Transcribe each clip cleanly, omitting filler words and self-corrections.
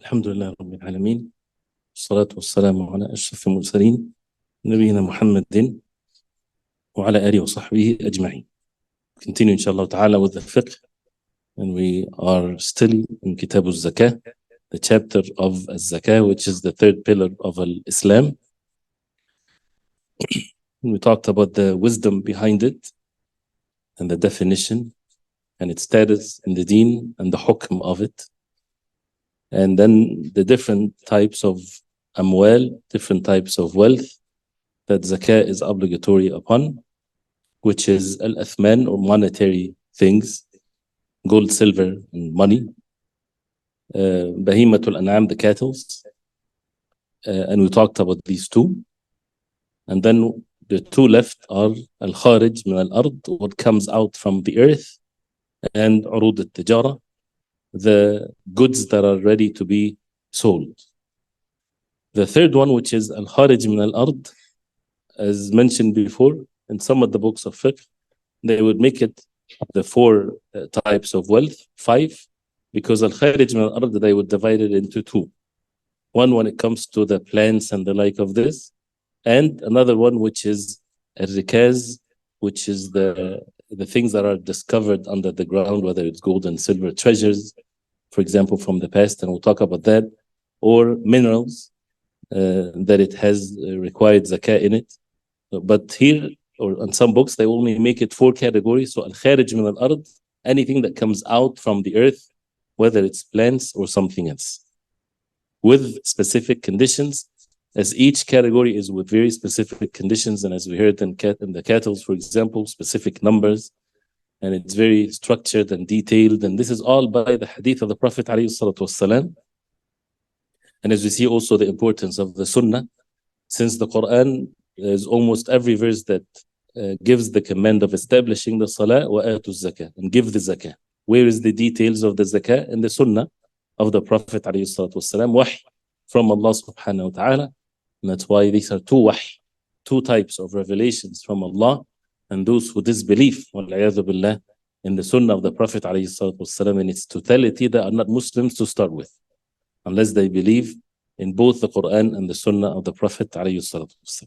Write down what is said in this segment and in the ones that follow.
الحمد لله رب العالمين والصلاة والسلام على أشرف المرسلين نبينا محمد وعلى آله وصحبه أجمعين. Continue inshallah ta'ala with the fiqh, and we are still in Kitab al-Zakah, the chapter of al-Zakah, which is the third pillar of Islam. We talked about the wisdom behind it and the definition and its status in the deen and the hukm of it. And then the different types of amwal, different types of wealth that zakah is obligatory upon, which is al-athman, or monetary things, gold, silver, and money, bahimatul an'am, the cattle, and we talked about these two. And then the two left are al-kharij min al-ard, what comes out from the earth, and urud al-tijara, the goods that are ready to be sold. The third one, which is al-kharij min al-ard, as mentioned before, in some of the books of fiqh, they would make it the four types of wealth, 5, because al-kharij min al-ard, they would divide it into 2. One when it comes to the plants and the like of this, and another one which is al-rikaz, which is the things that are discovered under the ground, whether it's gold and silver treasures, for example, from the past, and we'll talk about that, or minerals that it has required zakah in it. But here, or in some books, they only make it 4 categories. So al-kharij min al-ard, anything that comes out from the earth, whether it's plants or something else, with specific conditions, as each category is with very specific conditions. And as we heard in the cattle, for example, specific numbers, and it's very structured and detailed. And this is all by the hadith of the Prophet ﷺ. And as we see also the importance of the sunnah, since the Quran is almost every verse that gives the command of establishing the salah wa atu zakah, and give the zakah. Where is the details of the zakah? In the sunnah of the Prophet ﷺ, wahy from Allah subhanahu wa ta'ala. And that's why these are 2 wahy, 2 types of revelations from Allah. And those who disbelieve, wal-'iyadhu billah, in the sunnah of the Prophet ﷺ in its totality, they are not Muslims to start with, unless they believe in both the Quran and the sunnah of the Prophet ﷺ.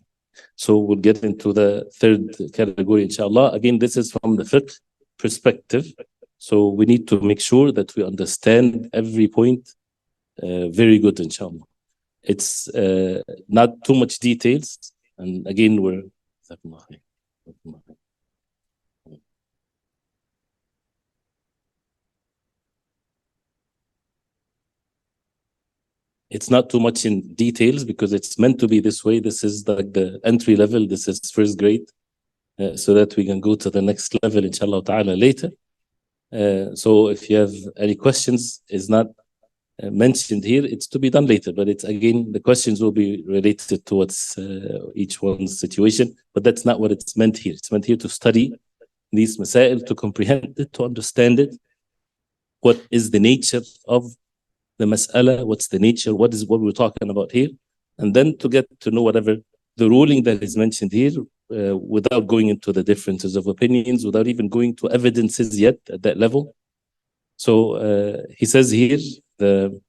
So we'll get into the third category, inshallah. Again, this is from the fiqh perspective. So we need to make sure that we understand every point very good, inshallah. It's not too much details. And again, we're... It's not too much in details because it's meant to be this way. This is like the entry level. This is first grade, so that we can go to the next level, inshallah ta'ala, later. So if you have any questions, is not mentioned here, it's to be done later. But it's, again, the questions will be related towards each one's situation. But that's not what it's meant here. It's meant here to study these masail, to comprehend it, to understand it. What is the nature of the mas'ala, what's the nature, what is what we're talking about here, and then to get to know whatever the ruling that is mentioned here, without going into the differences of opinions, without even going to evidences yet at that level. So he says here, the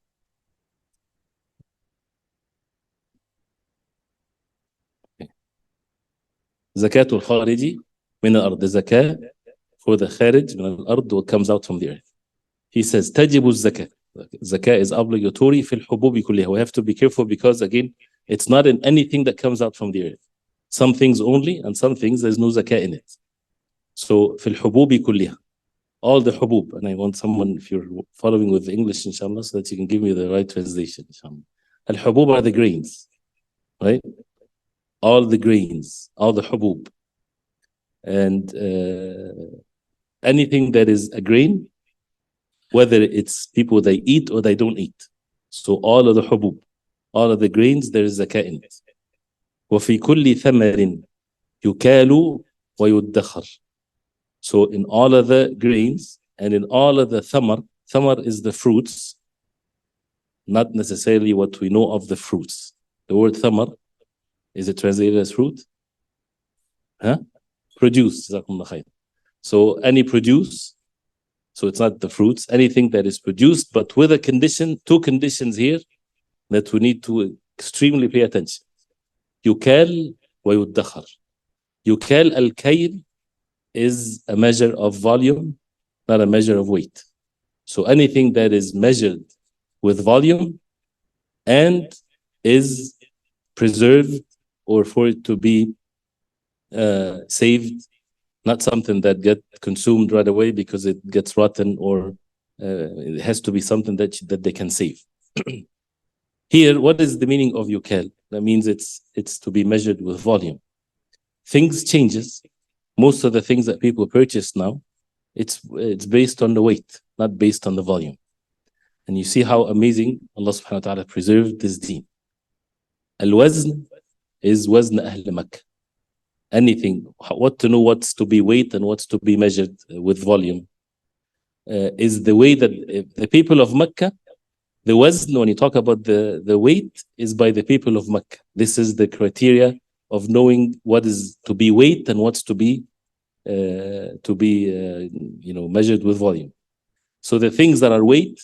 zakatul khariji min al-ard, the zakah for the kharij min al-ard, what comes out from the earth. He says tajibu zakah. Zakah is obligatory fil hububi kulliha. We have to be careful because, again, it's not in anything that comes out from the earth. Some things only, and some things there's no zakah in it. So fil hububi kulliha, all the hubub. And I want someone, if you're following with the English, inshallah, so that you can give me the right translation, inshallah. Al hubub are the grains, right? All the grains, all the hubub. And anything that is a grain, whether it's people they eat or they don't eat. So all of the hubub, all of the grains, there is zakah in it. وَفِي كُلِّ ثَمَرٍ يُكَالُ وَيُدَّخَرُ. So in all of the grains and in all of the thamar is the fruits, not necessarily what we know of the fruits. The word thamar, is it translated as fruit? Produce. So any produce. So it's not the fruits, anything that is produced, but with a condition, two conditions here that we need to extremely pay attention. يكال ويدخر. يكال, الكيل is a measure of volume, not a measure of weight. So anything that is measured with volume and is preserved or for it to be saved, not something that gets consumed right away because it gets rotten, or it has to be something that they can save. Here, what is the meaning of yukal? That means it's to be measured with volume. Things changes. Most of the things that people purchase now, it's based on the weight, not based on the volume. And you see how amazing Allah subhanahu wa ta'ala preserved this deen. Al-wazn is wazn Ahl Makkah. Anything, what to know what's to be weight and what's to be measured with volume, is the way that the people of Mecca, the wazn, when you talk about the weight, is by the people of Mecca. This is the criteria of knowing what is to be weight and what's to be measured with volume. So the things that are weight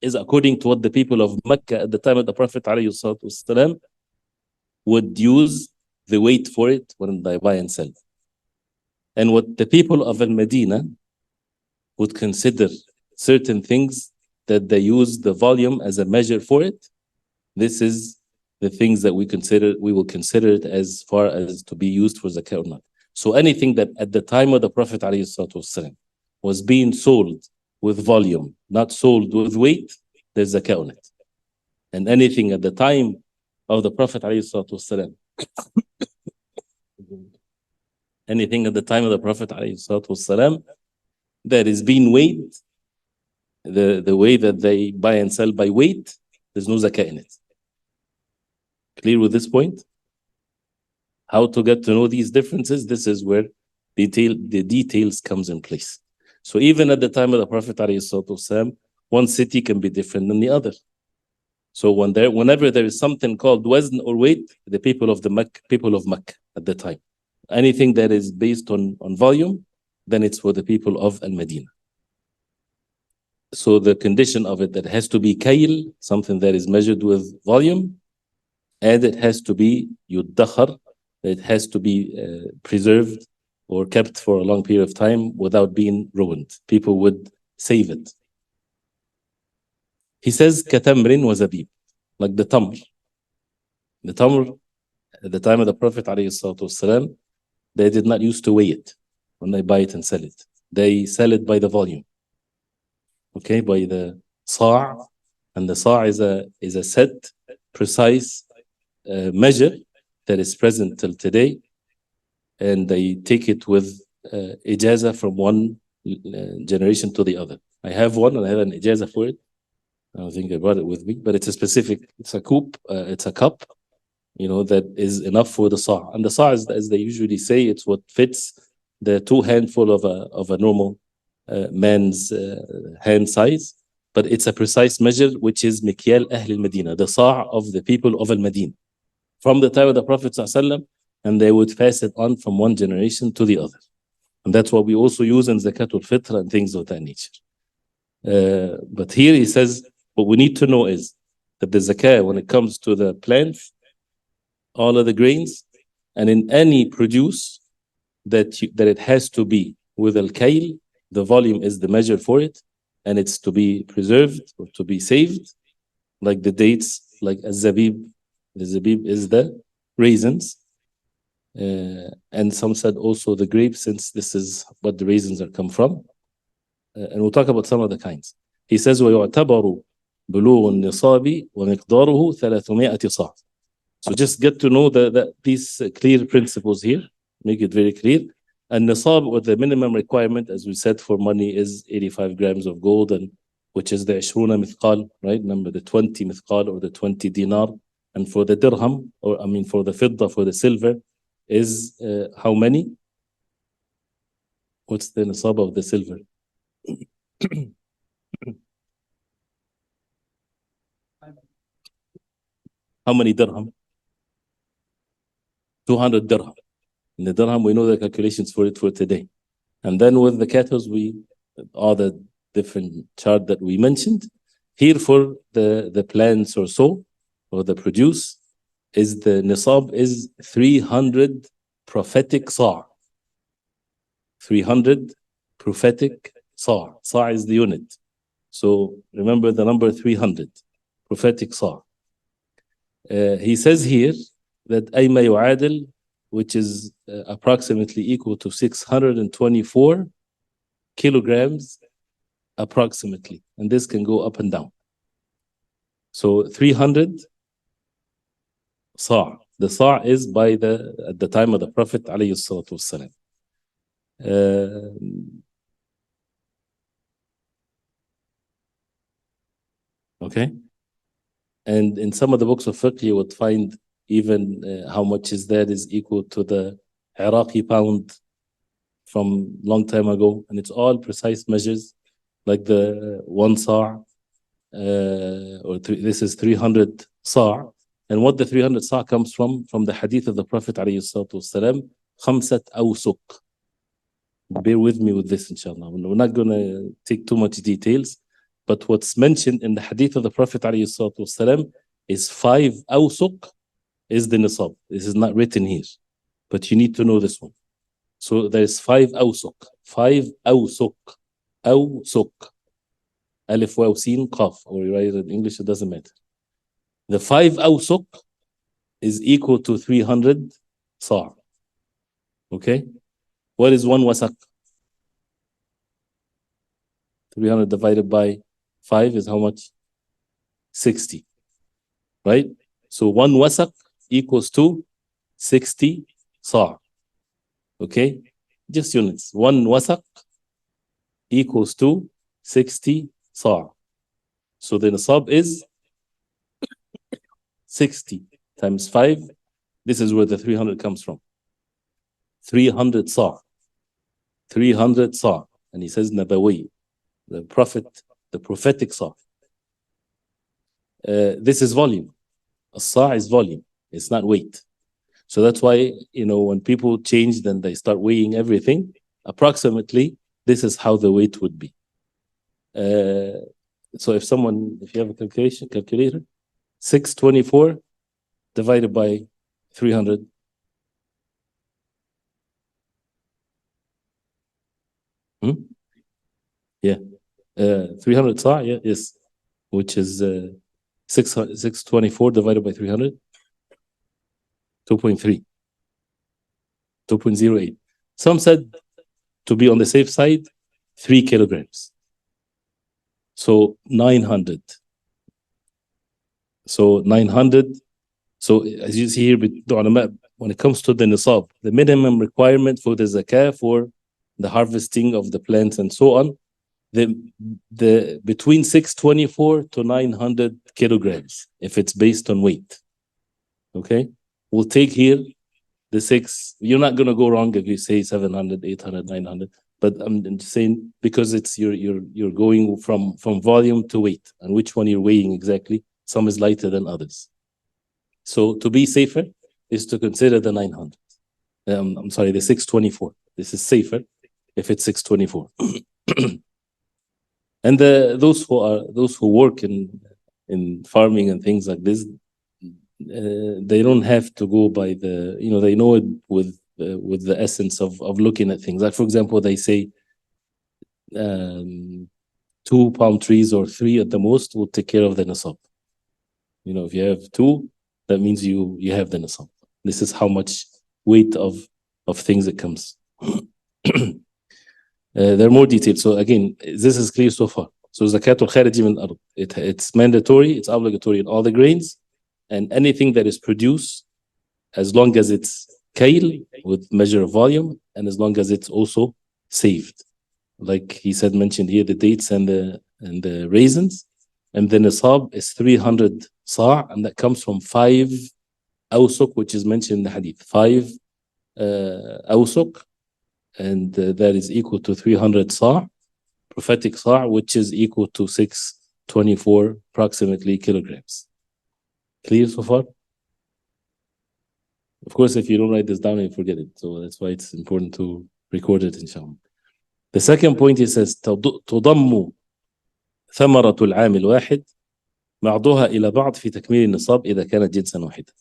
is according to what the people of Mecca at the time of the Prophet ﷺ would use the weight for it when they buy and sell. And what the people of Al-Medina would consider certain things that they use the volume as a measure for it, this is the things that we will consider it as far as to be used for zakah or not. So anything that at the time of the Prophet ﷺ was being sold with volume, not sold with weight, there's zakah on it. And anything at the time of the Prophet ﷺ, anything at the time of the Prophet ﷺ that is being weighed, the way that they buy and sell by weight, there's no zakah in it. Clear with this point? How to get to know these differences? This is where the details comes in place. So even at the time of the Prophet ﷺ, one city can be different than the other. So whenever there is something called wazn or weight, the people of Makkah at the time, anything that is based on volume, then it's for the people of Al-Medina. So the condition of it, that it has to be kayl, something that is measured with volume, and it has to be yuddakhar, it has to be preserved or kept for a long period of time without being ruined. People would save it. He says, katamrin wa zabib, like the tamr. The tamr, at the time of the Prophet ﷺ, they did not used to weigh it when they buy it and sell it. They sell it by the volume. Okay, by the sa', and the sa' is a set, precise measure that is present till today, and they take it with ijaza from one generation to the other. I have one, and I have an ijaza for it. I don't think I brought it with me, but it's a cup, that is enough for the sa'. And the sa', as they usually say, it's what fits the two handful of a normal man's hand size, but it's a precise measure, which is mikyal Ahl al-Medina, the sa' of the people of Al-Medina, from the time of the Prophet ﷺ, and they would pass it on from one generation to the other. And that's what we also use in Zakatul Fitr and things of that nature. But here he says, what we need to know is that the zakah, when it comes to the plants, all of the grains, and in any produce, that it has to be with al-kayl, the volume is the measure for it, and it's to be preserved or to be saved, like the dates, like az-zabib. The zabib is the raisins, and some said also the grapes, since this is what the raisins are come from. And we'll talk about some of the kinds. He says, وَيُعْتَبَرُ بُلُوغُ النِّصَابِ وَمِقْدَارُهُ 300 صَاع. So just get to know these clear principles here, make it very clear. And nisab, or the minimum requirement, as we said, for money is 85 grams of gold, and which is the 20 mithqal, right? Number the 20 mithqal, or the 20 dinar. And for the dirham, for the fidda, for the silver, is how many? What's the nisab of the silver? How many dirham? 200 dirham. In the dirham, we know the calculations for it for today. And then with the cattle, all the different chart that we mentioned. Here for the plants or so, or the produce, is the nisab is 300 prophetic sa'. 300 prophetic sa'. Sa' is the unit. So remember the number 300, prophetic sa'. He says here that أيما يعادل, which is approximately equal to 624 kilograms approximately. And this can go up and down. So 300 sa'. The sa' is at the time of the Prophet alayhi salatu wassalam. Okay. And in some of the books of fiqh, you would find even how much is that is equal to the Iraqi pound from long time ago. And it's all precise measures, like the 1 sa', this is 300 sa'. And what the 300 sa' comes from the hadith of the Prophet alayhi salatu wasalam, khamsat awsuq. Bear with me with this, inshallah. We're not going to take too much details, but what's mentioned in the hadith of the Prophet alayhi salatu wasalam is 5 awsuq is the nisab. This is not written here, but you need to know this one. So there's 5 awsuq. 5 awsuq. Awsuq. Alif, waw, sin, qaf. Or you write it in English, it doesn't matter. The 5 awsuq is equal to 300 sa'. Okay? What is 1 wasaq? 300 divided by 5 is how much? 60. Right? So 1 wasaq equals to 60 sa'. Okay? Just units. 1 wasaq equals to 60 sa'. So the nisab is 60 times 5. This is where the 300 comes from. 300 sa'. 300 sa'. And he says nabawi, the prophetic sa'. This is volume. A sa' is volume. It's not weight. So that's why, when people change, then they start weighing everything. Approximately, this is how the weight would be. So if you have a calculator, 624 divided by 300. Yeah. 300 sa', yeah, yes. Which is 624 divided by 300. 2.3. 2.08. Some said, to be on the safe side, 3 kilograms. So 900. So 900. So as you see here, when it comes to the nisab, the minimum requirement for the zakah, for the harvesting of the plants and so on, the between 624 to 900 kilograms, if it's based on weight. Okay? We'll take here the 6. You're not going to go wrong if you say 700, 800, 900. But I'm just saying, because it's you're going from volume to weight, and which one you're weighing exactly. Some is lighter than others. So to be safer is to consider the 900. I'm sorry, the 624. This is safer if it's 624. And those who work in farming and things like this, they don't have to go by they know it with the essence of looking at things. Like, for example, they say 2 palm trees or 3 at the most will take care of the nisab. If you have 2, that means you have the nisab. This is how much weight of things it comes. There are more details. So again, this is clear so far. So zakatul khariji min al-ard, it's mandatory, it's obligatory in all the grains, and anything that is produced, as long as it's kail, with measure of volume, and as long as it's also saved. Like he said, mentioned here, the dates and the raisins. And the nisab is 300 sa', and that comes from 5 awsuq, which is mentioned in the hadith. 5 awsuq, and that is equal to 300 sa', prophetic sa', which is equal to 624 approximately kilograms. Clear so far? Of course, if you don't write this down, you forget it. So that's why it's important to record it, inshallah. The second point he says تضم ثمرة العام الواحد بعضها إلى بعض في تكميل النصاب إذا كانت جنسا واحدا.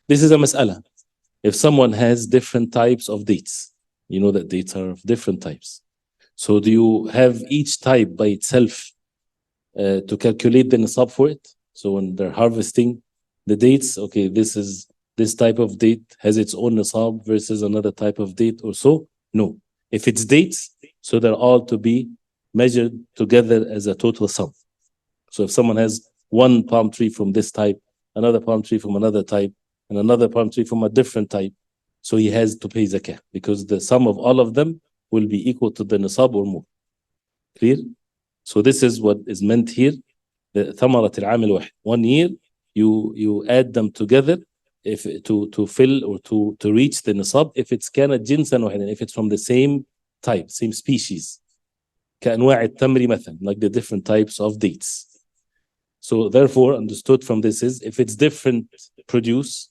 This is a مسألة. If someone has different types of dates, you know that dates are of different types. So do you have each type by itself to calculate the nisab for it? So when they're harvesting the dates, okay, this type of date has its own nisab versus another type of date or so? No. If it's dates, so they're all to be measured together as a total sum. So if someone has one palm tree from this type, another palm tree from another type, and another palm tree from a different type, so he has to pay zakah because the sum of all of them will be equal to the nisab or more. Clear? So this is what is meant here. The ثمرة العام الواحد. 1 year, you add them together if to fill or to reach the nisab if it's كانت جنسا واحدا, if it's from the same type, same species. كأنواع التمر مثلا, like the different types of dates. So therefore, understood from this is, if it's different produce,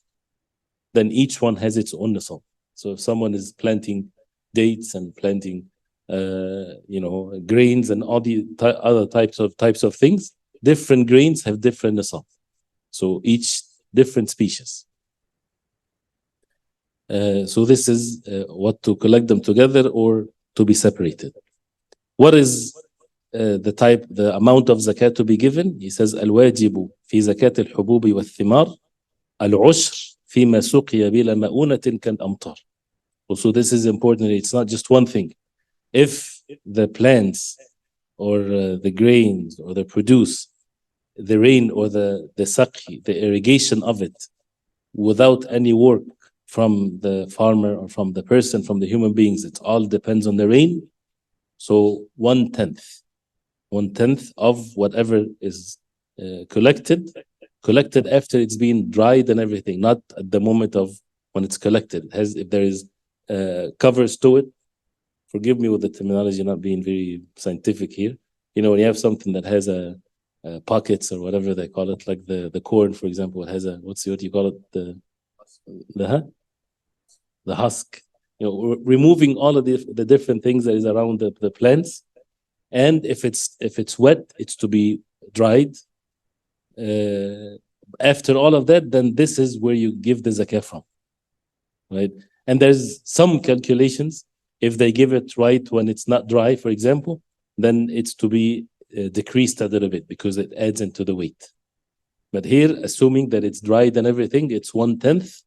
then each one has its own nisab. So if someone is planting dates and planting, grains and all the other types of things, different grains have different nisab. So each different species. So this is what to collect them together or to be separated. What is the amount of zakat to be given? He says, الواجب في زكاة الحبوب والثمار العشر فيما سقي بلا مؤونة كالأمطار. Also, this is important. It's not just one thing. If the plants or the grains or the produce, the rain or the saqi, the irrigation of it, without any work from the farmer or from the person, from the human beings, it all depends on the rain. So 1/10 of whatever is collected after it's been dried and everything, not at the moment of when it's collected. If there is covers to it, forgive me with the terminology, not being very scientific here. When you have something that has pockets or whatever they call it, like the corn, for example, it has what you call it, the husk. Removing all of the different things that is around the plants, and if it's wet, it's to be dried. After all of that, then this is where you give the zakah from, right? And there's some calculations. If they give it right when it's not dry, for example, then it's to be decreased a little bit because it adds into the weight. But here, assuming that it's dried and everything, it's 1/10.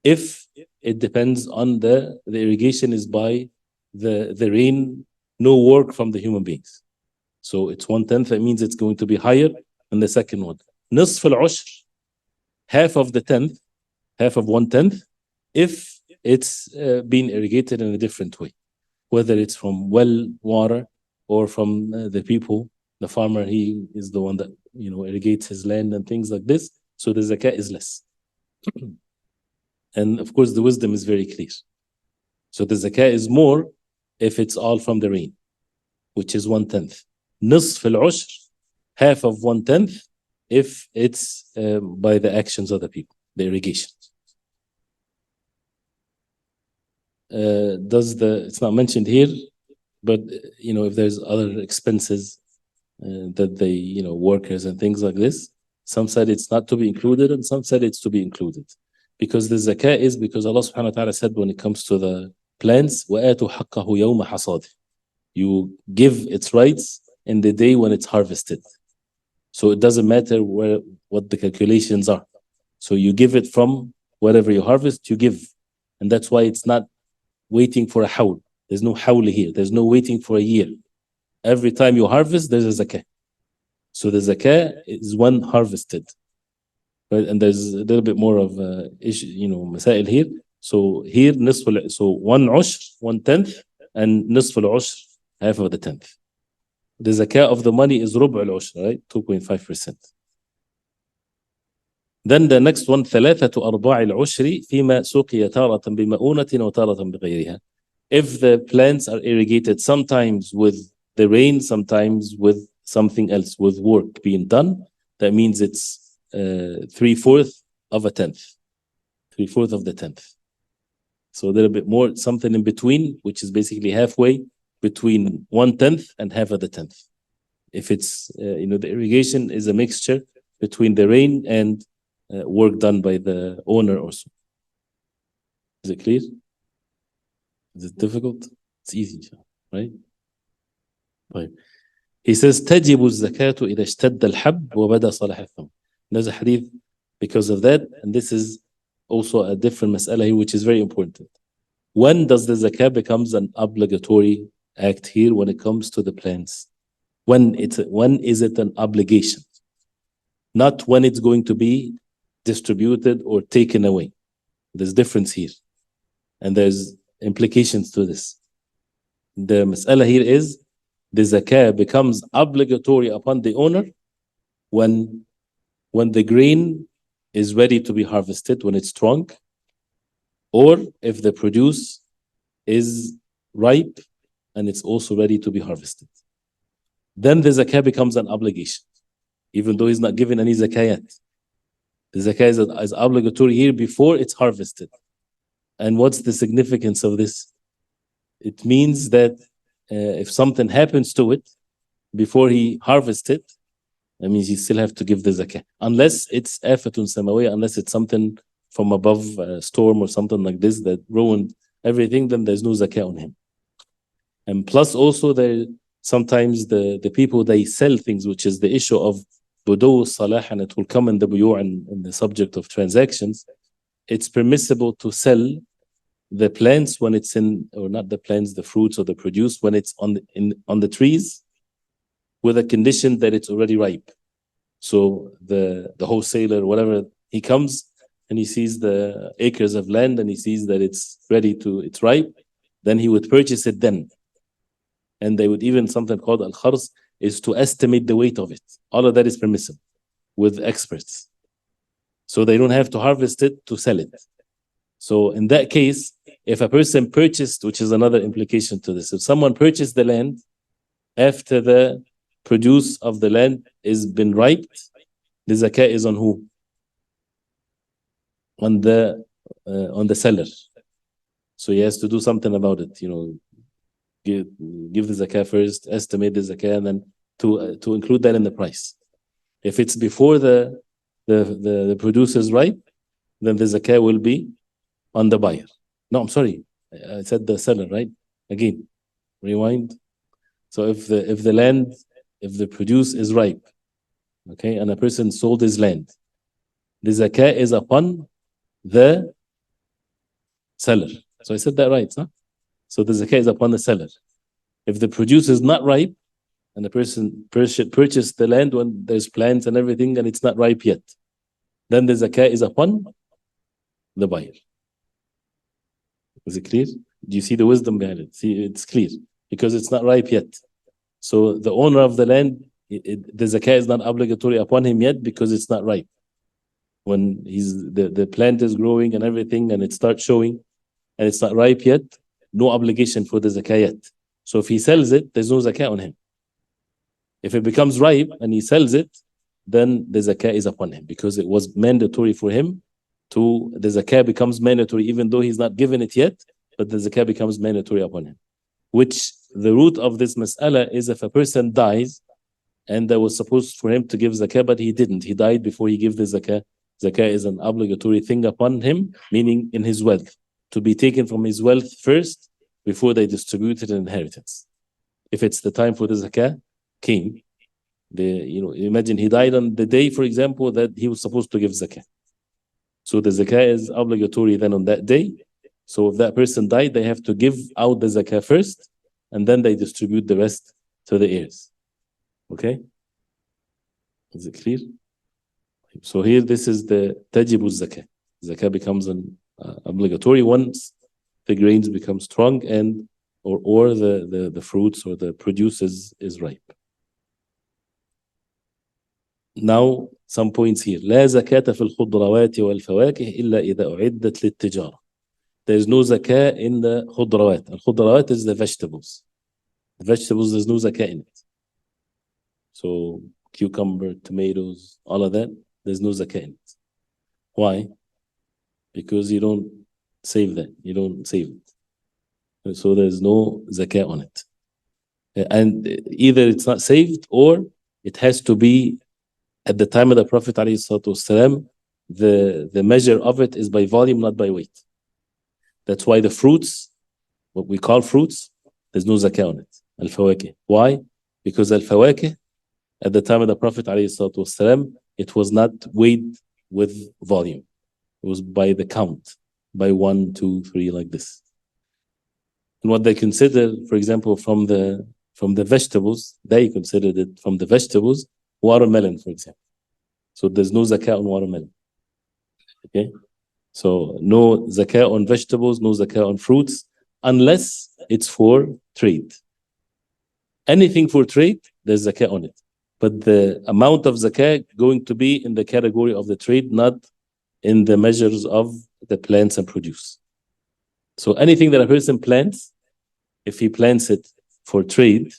If it depends on the irrigation is by the rain, no work from the human beings. So it's 1/10. That means it's going to be higher than the second one. نصف العشر, half of 1/10, if it's being irrigated in a different way, whether it's from well water or from the people, the farmer, he is the one that irrigates his land and things like this. So the zakah is less. And of course, the wisdom is very clear. So the zakah is more if it's all from the rain, which is 1/10. نصف العشر, half of 1/10, if it's by the actions of the people, the irrigation. It's not mentioned here, but if there's other expenses that they, workers and things like this, some said it's not to be included and some said it's to be included. Because the zakah is because Allah subhanahu wa ta'ala said when it comes to the plants, وَآتُوا حَقَّهُ يَوْمَ حَصَادِهِ, you give its rights in the day when it's harvested. So it doesn't matter what the calculations are. So you give it from whatever you harvest, you give. And that's why it's not waiting for a hawl. There's no hawl here. There's no waiting for a year. Every time you harvest, there's a zakah. So the zakah is when harvested. Right? And there's a little bit more of issue, masail here. So here, so 1/10, and نصف العشر, half of the 10th. The zakah of the money is ربع العشر, right? 2.5%. Then the next one, ثلاثة أرباع العشر فيما سقي تارة بمؤونة وتارة بغيرها. If the plants are irrigated sometimes with the rain, sometimes with something else, with work being done, that means it's 3/4 of a 10th. 3/4 of the 10th. So a little bit more, something in between, which is basically halfway, between 1/10 and half of the tenth. If it's, the irrigation is a mixture between the rain and work done by the owner or so. Is it clear? Is it difficult? It's easy, right? طيب. He says تجب الزكاة إذا اشتد الحب وبدا صلاح الثمر. There's a hadith because of that, and this is also a different mas'ala here, which is very important. When does the zakah becomes an obligatory act here when it comes to the plants? When is it an obligation? Not when it's going to be distributed or taken away. There's difference here. And there's implications to this. The mas'ala here is the zakah becomes obligatory upon the owner when the grain is ready to be harvested, when it's strong, or if the produce is ripe and it's also ready to be harvested. Then the zakah becomes an obligation, even though he's not given any zakah yet. The zakah is obligatory here before it's harvested. And what's the significance of this? It means that if something happens to it before he harvests it, that means you still have to give the zakah. Unless it's afatun samawiyya, unless it's something from above, a storm or something like this that ruined everything, then there's no zakah on him. And plus also sometimes the people, they sell things, which is the issue of budu salah, and it will come in the buyu' and in the subject of transactions. It's permissible to sell the plants when it's in, or not the plants, the fruits or the produce, when it's on the trees, with a condition that it's already ripe. So the wholesaler, whatever, he comes and he sees the acres of land and he sees that it's ripe, then he would purchase it then. And they would even, something called al-khars, is to estimate the weight of it. All of that is permissible with experts. So they don't have to harvest it to sell it. So in that case, if a person purchased, which is another implication to this, if someone purchased the land after the produce of the land is been ripe, the zakah is on who? On the seller. So he has to do something about it, give the zakah first, estimate the zakah, and then to include that in the price. If it's before the produce is ripe, then the zakah will be on the buyer. No, I'm sorry, I said the seller, right? Again, rewind. So if the produce is ripe, okay, and a person sold his land, the zakah is upon the seller. So I said that right, huh? So the zakah is upon the seller. If the produce is not ripe, and the person purchased the land when there's plants and everything, and it's not ripe yet, then the zakah is upon the buyer. Is it clear? Do you see the wisdom behind it? See, it's clear because it's not ripe yet. So the owner of the land, the zakah is not obligatory upon him yet because it's not ripe. When the plant is growing and everything, and it starts showing, and it's not ripe yet, no obligation for the zakah yet. So if he sells it, there's no zakah on him. If it becomes ripe and he sells it, then the zakah is upon him because it was mandatory for him the zakah becomes mandatory even though he's not given it yet, but the zakah becomes mandatory upon him. Which the root of this mas'ala is if a person dies and there was supposed for him to give zakah, but he didn't. He died before he gave the zakah. Zakah is an obligatory thing upon him, meaning in his wealth, to be taken from his wealth first before they distributed an inheritance. If it's the time for the zakah came, imagine he died on the day, for example, that he was supposed to give zakah. So the zakah is obligatory then on that day. So if that person died, they have to give out the zakah first, and then they distribute the rest to the heirs. Okay? Is it clear? So here, this is the tajibu zakah. Zakah becomes an obligatory once the grains become strong and or the fruits or the produce is ripe. Now, some points here. لا زكاة في الخضروات والفواكه إلا إذا أعدت للتجارة. There is no zakah in the khudrawat. Al-khudrawat is the vegetables. The vegetables, there's no zakah in it. So, cucumber, tomatoes, all of that, there's no zakah in it. Why? Because you don't save that. You don't save it. So there's no zakah on it. And either it's not saved or it has to be at the time of the Prophet ﷺ, the measure of it is by volume, not by weight. That's why the fruits, what we call fruits, there's no zakah on it. Al-fawakih. Why? Because al-fawakih, at the time of the Prophet ﷺ, it was not weighed with volume. It was by the count, by 1, 2, 3, like this. And what they consider, for example, from the vegetables, they considered it from the vegetables, watermelon, for example. So there's no zakah on watermelon. Okay? So no zakah on vegetables, no zakah on fruits, unless it's for trade. Anything for trade, there's zakah on it. But the amount of zakah going to be in the category of the trade, not in the measures of the plants and produce. So anything that a person plants, if he plants it for trade,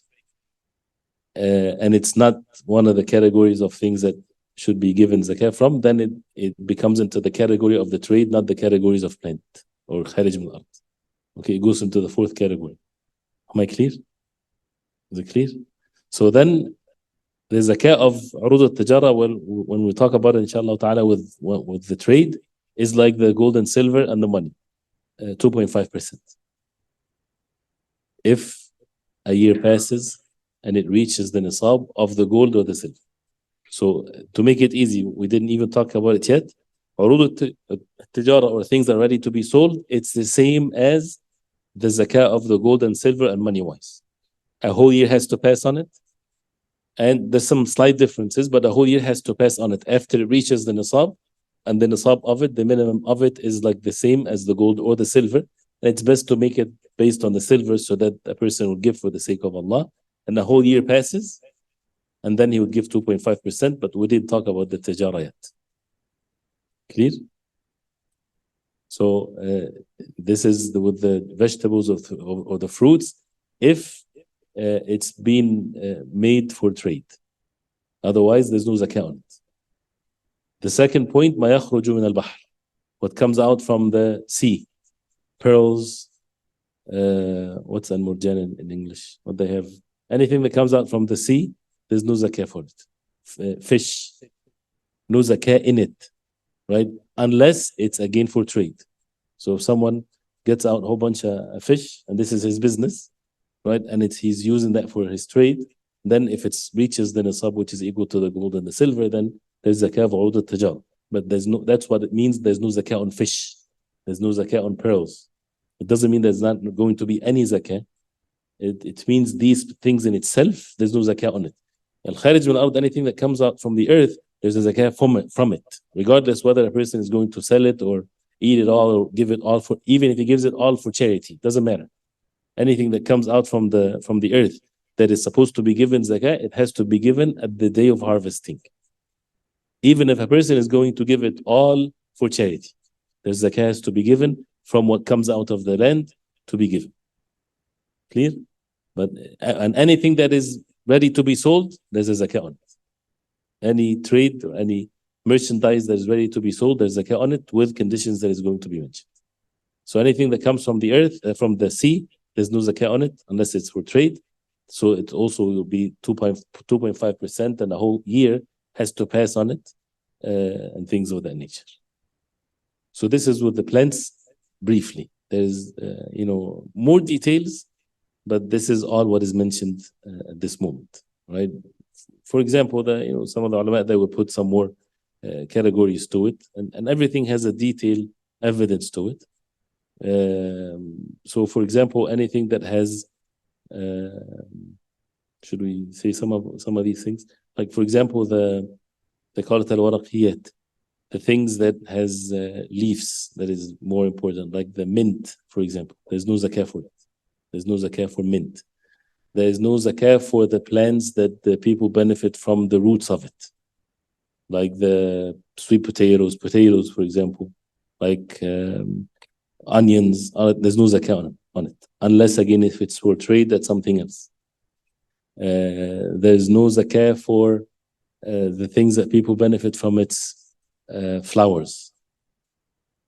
and it's not one of the categories of things that should be given zakah from, then it becomes into the category of the trade, not the categories of plant or kharij min al-ard. Okay, it goes into the fourth category. Am I clear? Is it clear? So then the zakah of urud al-tijara, when we talk about it, inshallah ta'ala, with the trade, is like the gold and silver and the money, 2.5%. If a year passes and it reaches the nisab of the gold or the silver. So to make it easy, we didn't even talk about it yet. Urud al-tijara, or things that are ready to be sold, it's the same as the zakah of the gold and silver and money-wise. A whole year has to pass on it. And there's some slight differences, but a whole year has to pass on it after it reaches the nisab. And the nisab of it, the minimum of it, is like the same as the gold or the silver. And it's best to make it based on the silver so that a person will give for the sake of Allah. And the whole year passes, and then he would give 2.5%, but we didn't talk about the tijara yet. Clear? So this is with the vegetables or the fruits, if it's been made for trade. Otherwise, there's no zakah on it. The second point, ما يخرج من البحر, what comes out from the sea, pearls, what's al-murjan in English? What they have, anything that comes out from the sea, there's no zakah for it. Fish, no zakah in it, right? Unless it's again for trade. So if someone gets out a whole bunch of fish, and this is his business, right? And he's using that for his trade, then if it reaches the nisab, which is equal to the gold and the silver, then there's zakah of urud al-tijar. But there's no, that's what it means. There's no zakah on fish. There's no zakah on pearls. It doesn't mean there's not going to be any zakah. It means these things in itself, there's no zakah on it. Al-kharij min al-ard, anything that comes out from the earth, there's a zakah from it, regardless whether a person is going to sell it or eat it all or give it all for, even if he gives it all for charity, doesn't matter. Anything that comes out from the earth that is supposed to be given zakah, it has to be given at the day of harvesting. Even if a person is going to give it all for charity, there's zakah has to be given from what comes out of the land to be given. Clear? But and anything that is ready to be sold, there's a zakah on it. Any trade or any merchandise that is ready to be sold, there's zakah on it with conditions that is going to be mentioned. So anything that comes from the earth, from the sea, there's no zakah on it unless it's for trade. So it also will be 2.5%, and the whole year has to pass on it, and things of that nature. So this is with the plants briefly. There's more details, but this is all what is mentioned at this moment, right? For example, some of the ulama, they will put some more categories to it, and everything has a detailed evidence to it. So for example, anything that has should we say some of these things? Like for example, they call it al-waraqiyat, the things that has leaves, that is more important, like the mint, for example. There's no zakah for it. There's no zakah for mint. There is no zakah for the plants that the people benefit from the roots of it, like the sweet potatoes, for example, like onions. There's no zakah on it, unless again if it's for trade, that's something else. There's no zakah for the things that people benefit from its flowers,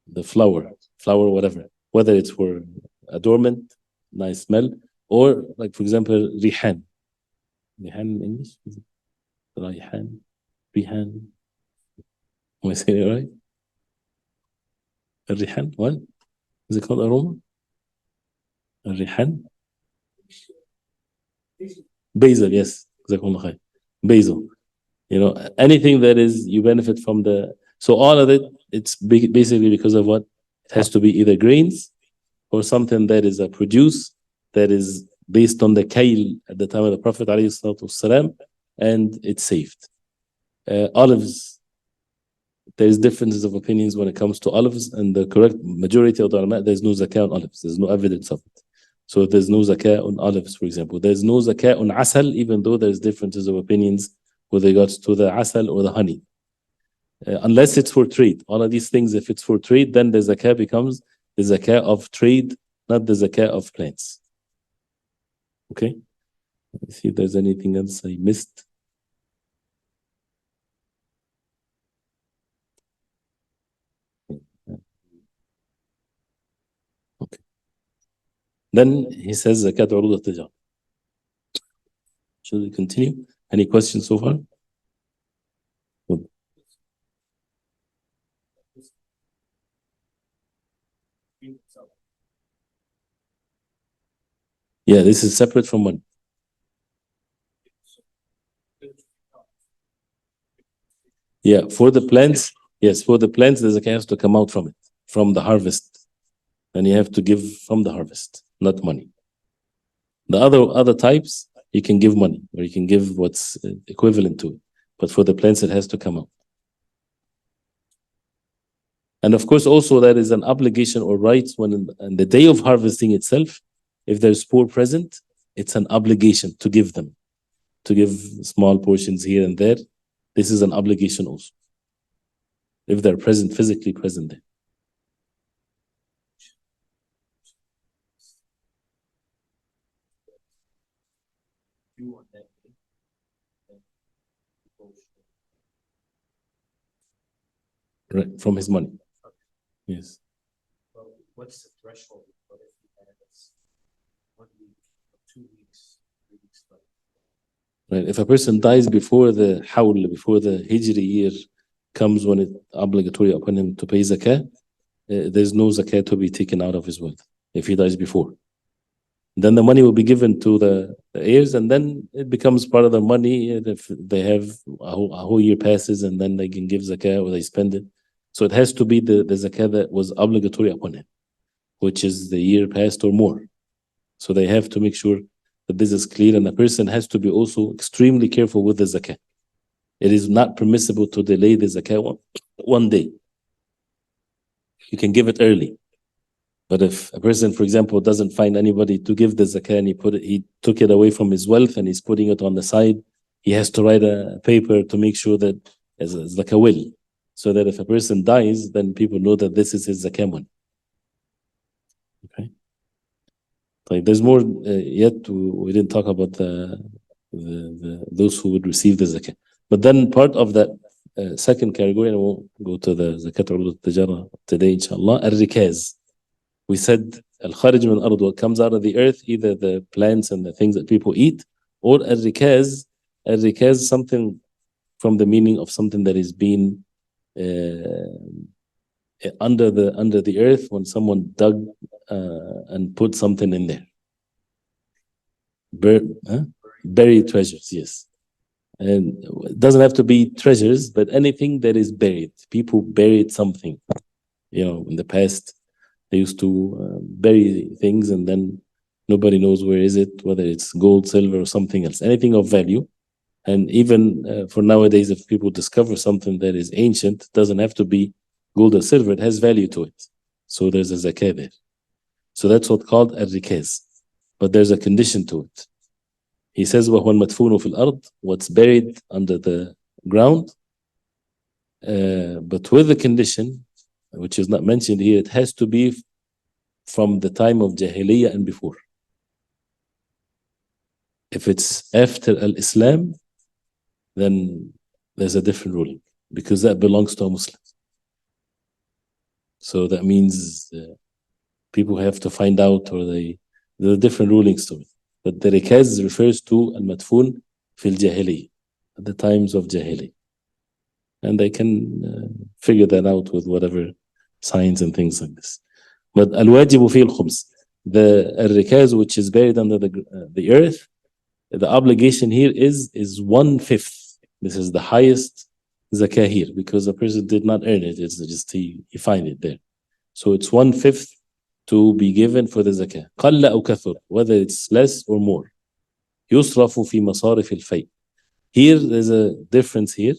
the flower, whatever, whether it's for adornment, nice smell, Or like, for example, rihan. Rihan in English? Rihan. Rihan. Am I saying it right? Rihan? What? Is it called aroma? Rihan? Basil, yes. Basil. You know, anything that is you benefit from the. So all of it, it's basically because of what? It has to be either grains or something that is a produce that is based on the kail at the time of the Prophet والسلام, and it's saved. Olives, there's differences of opinions when it comes to olives, and the correct majority of the ulama, there's no zakah on olives. There's no evidence of it. So if there's no zakah on olives, for example, there's no zakah on asal, even though there's differences of opinions with regards to the asal or the honey. Unless it's for trade. All of these things, if it's for trade, then the zakah becomes the zakah of trade, not the zakah of plants. Okay? Let's see if there's anything else I missed. Okay. Then he says zakat urud al-tijara. Should we continue? Any questions so far? Good. Yeah, this is separate from money. Yeah, for the plants, yes, for the plants, the zakah has to come out from it, from the harvest. And you have to give from the harvest, not money. The other types, you can give money, or you can give what's equivalent to it. But for the plants, it has to come out. And of course, also that is an obligation or right when on the day of harvesting itself, if there's poor present, it's an obligation to give them, to give small portions here and there. This is an obligation also, if they're present, physically present there. Right, from his money. Yes. Well, what's the threshold? What if he has 1 week, 2 weeks, 3 weeks left? Right. If a person dies before the hawl, before the Hijri year comes when it's obligatory upon him to pay zakah, there's no zakah to be taken out of his wealth if he dies before. Then the money will be given to the heirs, and then it becomes part of the money. If they have a whole year passes, and then they can give zakah or they spend it. So it has to be the zakah that was obligatory upon him, which is the year past or more. So they have to make sure that this is clear, and the person has to be also extremely careful with the zakah. It is not permissible to delay the zakah one day. You can give it early. But if a person, for example, doesn't find anybody to give the zakah and he took it away from his wealth and he's putting it on the side, he has to write a paper to make sure that it's like a will, so that if a person dies, then people know that this is his zakah money. Okay. Like there's more yet. We didn't talk about those who would receive the zakah. But then part of that second category, and we'll go to the zakat urud al-tijara today, inshallah, al-rikaz. We said al-kharij min al-ard, what comes out of the earth, either the plants and the things that people eat, or al-rikaz. Al-rikaz, something from the meaning of something that is being under the earth when someone dug and put something in there. Buried treasures, yes. And it doesn't have to be treasures, but anything that is buried. People buried something. You know, in the past, they used to bury things, and then nobody knows where is it, whether it's gold, silver, or something else. Anything of value. And even for nowadays, if people discover something that is ancient, it doesn't have to be gold or silver, it has value to it. So there's a zakah there. So that's what's called al-rikaz. But there's a condition to it. He says, وَهُوَ الْمَدْفُونُ فِي الْأَرْضِ, what's buried under the ground. But with the condition, which is not mentioned here, it has to be from the time of Jahiliyyah and before. If it's after al-Islam, then there's a different ruling, because that belongs to a Muslim. So that means people have to find out, or there are different rulings to it. But the rikaz refers to al-madfun fil jahili, at the times of jahili. And they can figure that out with whatever signs and things like this. But al-wajibu fi al-khums, the rikaz which is buried under the earth, the obligation here is 1/5. This is the highest zakah here, because the person did not earn it. It's just he find it there. So it's 1/5 to be given for the zakah. قل أو كثر, whether it's less or more. يصرف في مصارف الفيء. Here there's a difference here.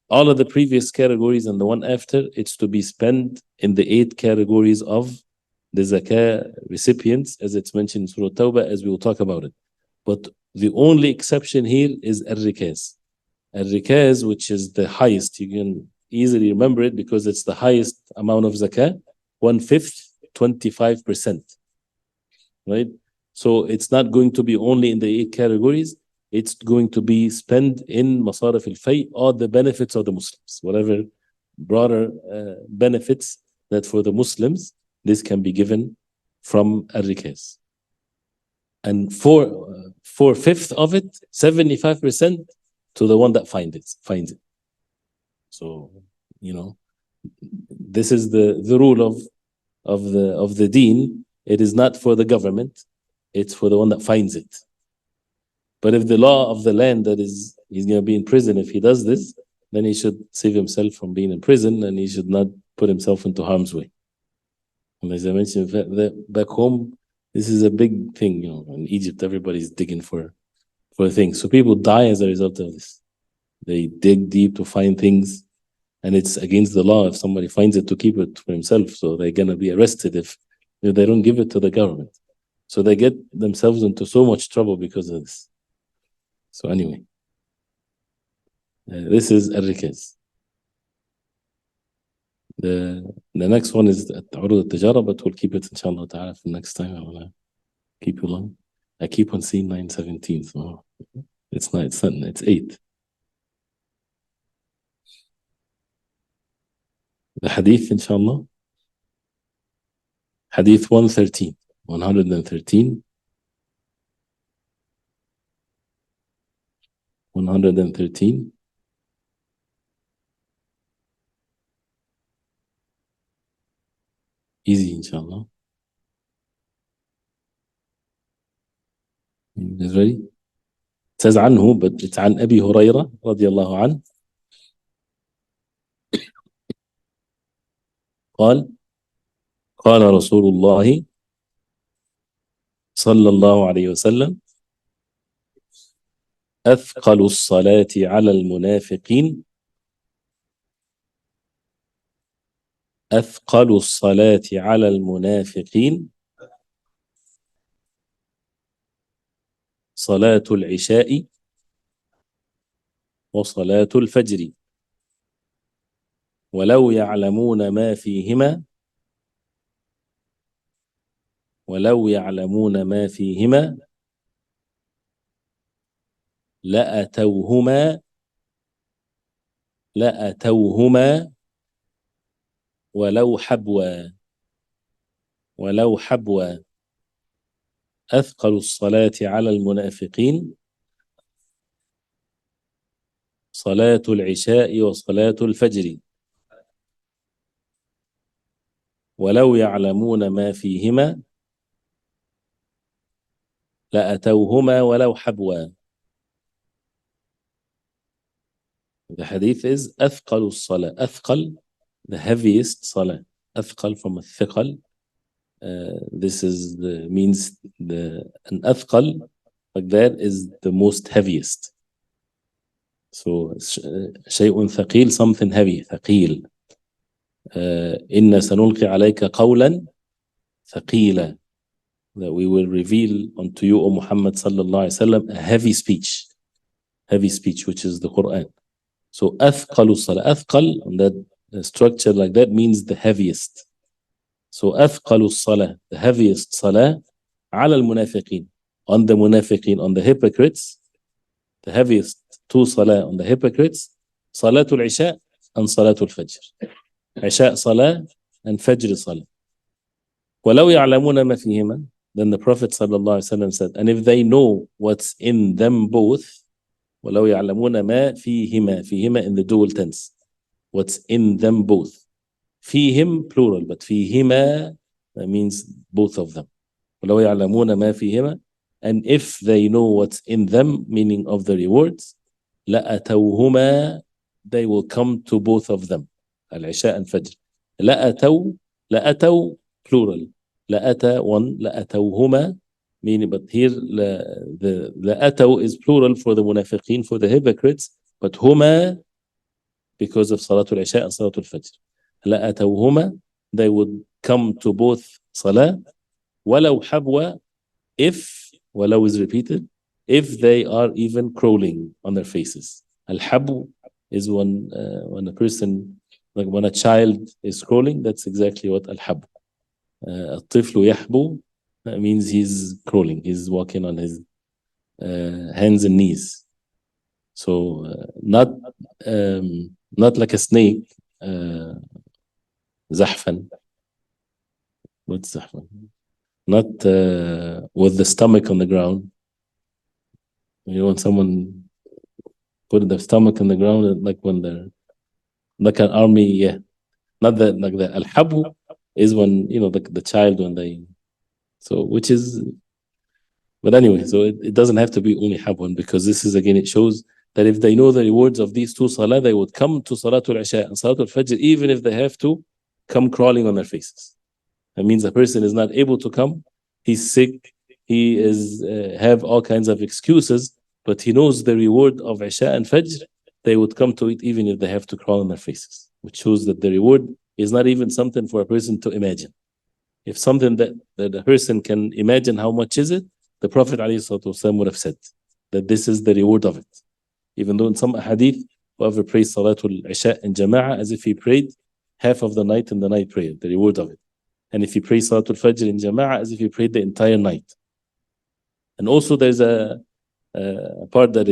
All of the previous categories and the one after, it's to be spent in the 8 categories of the zakah recipients, as it's mentioned in Surah Tawbah, as we will talk about it. But the only exception here is al-rikaz. Al-rikaz, which is the highest, you can easily remember it because it's the highest amount of zakah, 1/5, 25%. Right? So it's not going to be only in the 8 categories, it's going to be spent in masarif al-fay, or the benefits of the Muslims, whatever broader benefits that for the Muslims, this can be given from al-rikaz. And 4/5 of it, 75% to the one that finds it. So, this is the rule of the deen. It is not for the government, it's for the one that finds it. But if the law of the land that he's going to be in prison if he does this, then he should save himself from being in prison, and he should not put himself into harm's way. And as I mentioned back home, this is a big thing, in Egypt, everybody's digging for things. So people die as a result of this. They dig deep to find things, and it's against the law if somebody finds it to keep it for himself. So they're going to be arrested if they don't give it to the government. So they get themselves into so much trouble because of this. So anyway, this is al-rikaz. The next one is urud al-tijara, but we'll keep it inshallah ta'ala for next time. I want to keep you long. I keep on seeing 9:17. So it's not, it's 8. The hadith, inshallah. Hadith 113. 113. 113. Easy, inshallah. You guys ready? It says عنه, but it's عن أبي هريرة رضي الله عنه. قال رسول الله صلى الله عليه وسلم أثقل الصلاة على المنافقين أثقل الصلاة على المنافقين صلاة العشاء وصلاة الفجر ولو يعلمون ما فيهما لأتوهما ولو حبوا أثقل الصلاة على المنافقين صلاة العشاء وصلاة الفجر ولو يعلمون ما فيهما لأتوهما ولو حبوا. The hadith is أثقل الصلاة. أثقل, the heaviest salah. أثقل from الثقل. This is means an أثقل like that is the most heaviest. So شيء ثقيل, something heavy, ثقيل. إن سنلقي عليك قولا ثقيلا, that we will reveal unto you, O Muhammad sallallahu alaihi wasallam, a heavy speech, which is the Quran. So أثقل الصلاة, أثقل on that structure like that means the heaviest. So أثقل الصلاة, the heaviest salah, على المنافقين, on the munafiqeen, on the hypocrites, the heaviest 2 salah on the hypocrites, salatul isha and salatul fajr. Isha salah and fajr salah. ولو يعلمون ما فيهما, Then the Prophet ﷺ said, and if they know what's in them both, وَلَوْ يَعْلَمُونَ مَا فِيهِمَا in the dual tense, what's in them both. فِيهِم plural, but فِيهِمَا, that means both of them. وَلَوْ يَعْلَمُونَ مَا فِيهِمَا, and if they know what's in them, meaning of the rewards, لَأَتَوْهُمَا, they will come to both of them. Al-Isha and Fajr. لَأَتَوْ plural. لَأَتَى one, لَأَتَوْهُمَا, meaning, but here the لَأَتَوْ is plural for the munafiqeen, for the hypocrites, but huma because of Salatul Isha and Salatul Fajr. لَأَتَوْهُمَا, they would come to both Salah, وَلَوْ حَبْوَ, if, walau is repeated, if they are even crawling on their faces. Al-Habw is when a person, like when a child is crawling, that's exactly what Al-Habw. الطفل يحبو, that means he's crawling, he's walking on his hands and knees. So not like a snake, زحفا. What's زحفا? Not with the stomach on the ground. You know, when someone put their stomach on the ground, like when they're like an army, yeah. Not that, like that. Al-Habw is when, you know, the child when they, so which is, but anyway, so it doesn't have to be only Habwan, because this is, again, it shows that if they know the rewards of these two salah, they would come to Salatul Isha and Salatul Fajr, even if they have to come crawling on their faces. That means a person is not able to come, he's sick, he is have all kinds of excuses, but he knows the reward of Isha and Fajr, they would come to it even if they have to crawl on their faces, which shows that the reward is not even something for a person to imagine. If something that a person can imagine how much is it, the Prophet ﷺ would have said that this is the reward of it. Even though in some hadith, whoever prays Salatul Isha in Jama'ah as if he prayed half of the night in the night prayer, the reward of it. And if he prays Salatul Fajr in Jama'ah as if he prayed the entire night. And also there's a part that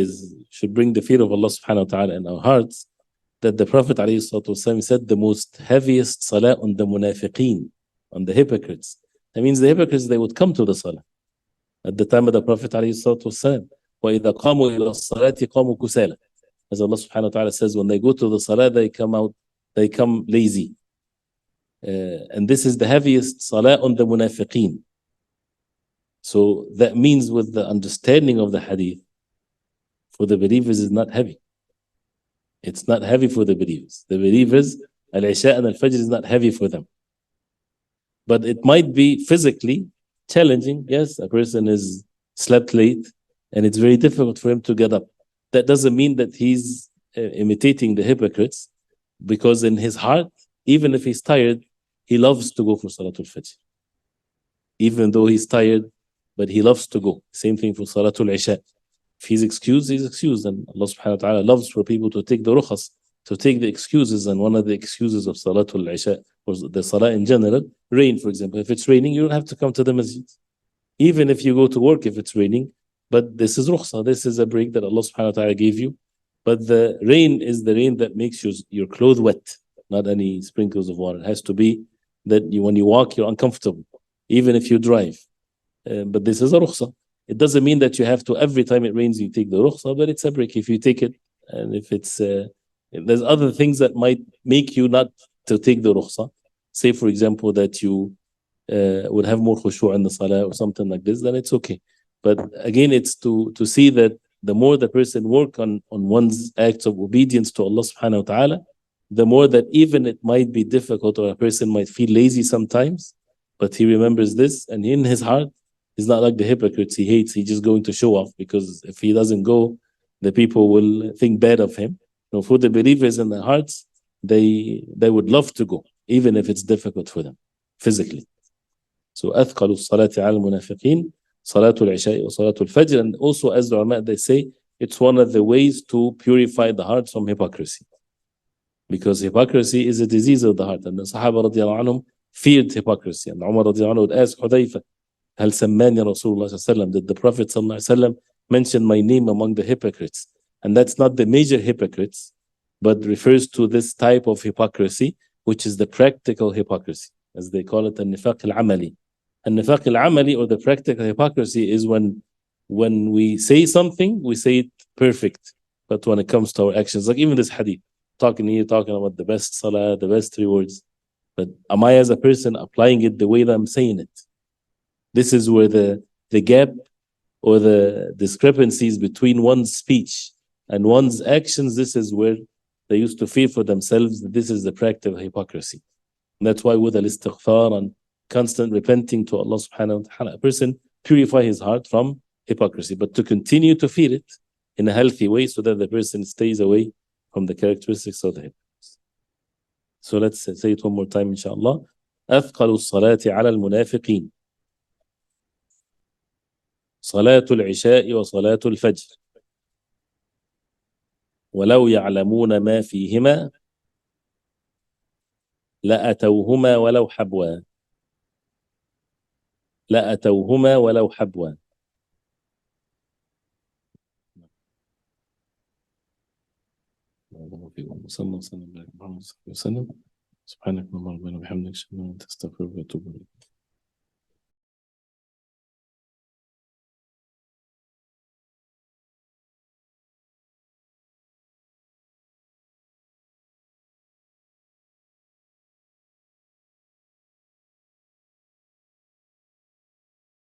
should bring the fear of Allah subhanahu wa ta'ala in our hearts, that the Prophet ﷺ said the most heaviest salah on the munafiqeen, on the hypocrites. That means the hypocrites, they would come to the salah. At the time of the Prophet ﷺ, وَإِذَا قَامُوا إِلَى الصَّلَاةِ قَامُوا كُسَالًا. As Allah subhanahu wa ta'ala says, when they go to the salah, they come lazy. And this is the heaviest salah on the munafiqeen. So that means with the understanding of the hadith, for the believers is not heavy. It's not heavy for the believers. The believers, Al-Isha and Al-Fajr is not heavy for them. But it might be physically challenging. Yes, a person is slept late and it's very difficult for him to get up. That doesn't mean that he's imitating the hypocrites, because in his heart, even if he's tired, he loves to go for Salatul Fajr. Even though he's tired, but he loves to go. Same thing for Salatul Isha. If he's excused, he's excused. And Allah subhanahu wa ta'ala loves for people to take the rukhas, to take the excuses. And one of the excuses of Salatul Isha, or the Salah in general, rain, for example. If it's raining, you don't have to come to the masjid. Even if you go to work, if it's raining, but this is rukhsa, this is a break that Allah subhanahu wa ta'ala gave you. But the rain is the rain that makes your clothes wet, not any sprinkles of water. It has to be that when you walk, you're uncomfortable, even if you drive. But this is a rukhsa. It doesn't mean that you have to, every time it rains, you take the rukhsa, but it's a break if you take it. And if it's, there's other things that might make you not to take the rukhsa. Say, for example, that you would have more khushu' in the salah or something like this, then it's okay. But again, it's to see that the more the person work on one's acts of obedience to Allah subhanahu wa ta'ala, the more that even it might be difficult, or a person might feel lazy sometimes, but he remembers this, and in his heart, he's not like the hypocrites he hates. He's just going to show off, because if he doesn't go, the people will think bad of him. No, for the believers in their hearts, they would love to go, even if it's difficult for them physically. So أثقل الصلاة على المنافقين صلاة العشاء وصلاة الفجر. And also, as the ulama, they say, it's one of the ways to purify the heart from hypocrisy, because hypocrisy is a disease of the heart. And the Sahaba radiallahu anhum feared hypocrisy. And Umar radiallahu anhu would ask Hudayfa, هل سماني رسول الله صلى الله عليه وسلم, did the Prophet صلى الله عليه وسلم mention my name among the hypocrites? And that's not the major hypocrites, but refers to this type of hypocrisy, which is the practical hypocrisy, as they call it, النفاق العملي. النفاق العملي or the practical hypocrisy is when we say something, we say it perfect. But when it comes to our actions, like even this hadith, talking here, talking about the best salah, the best rewards. But am I as a person applying it the way that I'm saying it? This is where the gap or the discrepancies between one's speech and one's actions, this is where they used to fear for themselves that this is the practical hypocrisy. And that's why with al-istighfar and constant repenting to Allah subhanahu wa ta'ala, a person purify his heart from hypocrisy, but to continue to fear it in a healthy way so that the person stays away from the characteristics of the hypocrites. So let's say it one more time, inshallah. أثقل الصلاة على المنافقين صلاة العشاء وصلاة الفجر ولو يعلمون ما فيهما لأتوهما ولو حبوا لأتوهما ولو حبوا. صلى الله عليه وسلم سبحانك اللهم ربنا وبحمدك اشهد ان لا اله الا انت استغفرك واتوب اليك.